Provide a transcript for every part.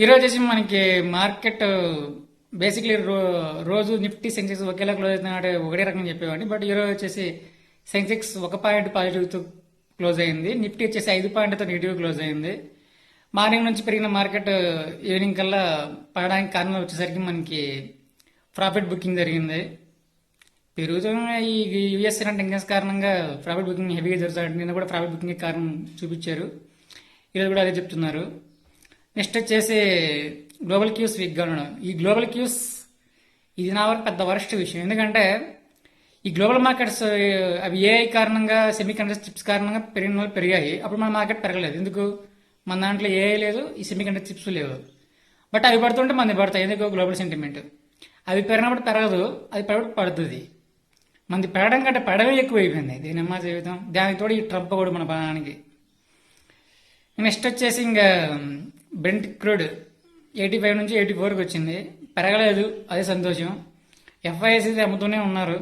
ఈరోజు వచ్చేసి మనకి మార్కెట్ బేసిక్లీ రోజు నిఫ్టీ సెన్సెక్స్ ఒకేలా క్లోజ్ అవుతున్నాడు ఒకటే రకంగా చెప్పేవాడిని. బట్ ఈరోజు వచ్చేసి సెన్సెక్స్ 1 పాయింట్ పాజిటివ్తో క్లోజ్ అయింది. నిఫ్టీ వచ్చేసి 5 పాయింట్తో నెగిటివ్ క్లోజ్ అయింది. మార్నింగ్ నుంచి పెరిగిన మార్కెట్ ఈవినింగ్ కల్లా పడడానికి కారణం వచ్చేసరికి మనకి ప్రాఫిట్ బుకింగ్ జరిగింది. పెరుగుతున్న ఈ యుఎస్ టెన్షన్స్ కారణంగా ప్రాఫిట్ బుకింగ్ హెవీగా జరుగుతుంది. నిన్న కూడా ప్రాఫిట్ బుకింగ్ కారణం చూపించారు. ఈరోజు కూడా అదే చెప్తున్నారు. నెక్స్ట్ వచ్చేసి గ్లోబల్ క్యూస్ వీక్గా ఉండడం. ఈ గ్లోబల్ క్యూస్ ఇది నా వరకు పెద్ద వరస్ట్ విషయం. ఎందుకంటే ఈ గ్లోబల్ మార్కెట్స్ అవి ఏఐ కారణంగా సెమీ కండక్టర్ చిప్స్ కారణంగా పెరిగాయి. అప్పుడు మన మార్కెట్ పెరగలేదు. ఎందుకు? మన దాంట్లో ఏఐ లేదు, ఈ సెమీ కండక్టర్ చిప్స్ లేవు. బట్ అవి పడుతుంటే మనది పడతాయి. ఎందుకు? Global sentiment. అవి పెరిగినప్పుడు పెరగదు, అది పెరిగినప్పుడు పడుతుంది. మనది పెరగడం కంటే పడవే ఎక్కువ అయిపోయింది. దీని అమ్మ జీవితం. దానికి తోడు ఈ ట్రంప్ కూడా మన ప్రాణానికి. నెక్స్ట్ వచ్చేసి ఇంకా బ్రెంట్ క్రూడ్ 85 నుంచి 84కి వచ్చింది. పెరగలేదు, అదే సంతోషం. ఎఫ్ఐఎస్ అయితే అమ్ముతూనే ఉన్నారు.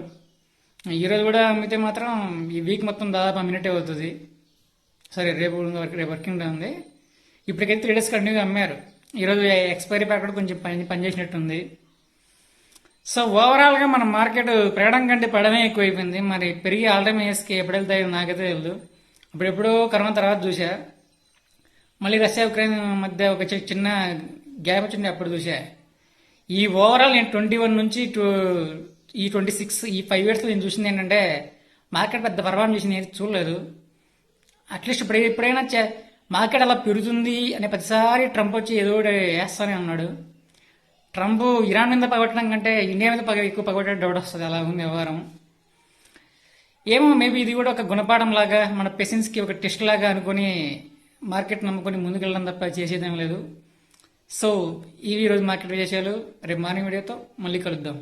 ఈరోజు కూడా అమ్మితే మాత్రం ఈ వీక్ మొత్తం దాదాపు అమ్మినట్టే అవుతుంది. సరే, రేపు వర్కింగ్ డే ఉంది. ఇప్పటికైతే 3 డేస్ కంటిన్యూగా అమ్మారు. ఈరోజు ఎక్స్పైరీ ప్యాకెట్ కొంచెం పనిచేసినట్టుంది. సో ఓవరాల్గా మన మార్కెట్ పెరగడం కంటే పడమే ఎక్కువైపోయింది. మరి పెరిగి ఆల్ టైమ్ హైస్కి ఎప్పుడు వెళ్తాయో నాకైతే తెలియదు. అప్పుడెప్పుడో కరోనా తర్వాత చూసా. మళ్ళీ రష్యా ఉక్రెయిన్ మధ్య ఒక చిన్న గ్యాప్ వచ్చింది, అప్పుడు చూసా. ఈ ఓవరాల్ నేను 21 నుంచి ఈ 26 ఈ 5 ఇయర్స్లో నేను చూసింది ఏంటంటే మార్కెట్ పెద్ద పర్వాలం చేసింది ఏది చూడలేదు. అట్లీస్ట్ ఎప్పుడైనా మార్కెట్ అలా పెరుగుతుంది అనే ప్రతిసారి ట్రంప్ వచ్చి ఏదో వేస్తానే ఉన్నాడు. ట్రంప్ ఇరాన్ మీద పగొట్టడం కంటే ఇండియా మీద ఎక్కువ పగొట్టే డౌట్ వస్తుంది. అలా ఉంది వ్యవహారం. ఏమో, మేబీ ఇది కూడా ఒక గుణపాఠం లాగా మన పేషెంట్స్కి ఒక టెస్ట్ లాగా అనుకుని మార్కెట్ నమ్ముకొని ముందుకెళ్ళడం తప్ప చేసేదేం లేదు. సో ఇవి ఈరోజు మార్కెట్ విషయాలు. రేపు మార్నింగ్ వీడియోతో మళ్ళీ కలుద్దాం.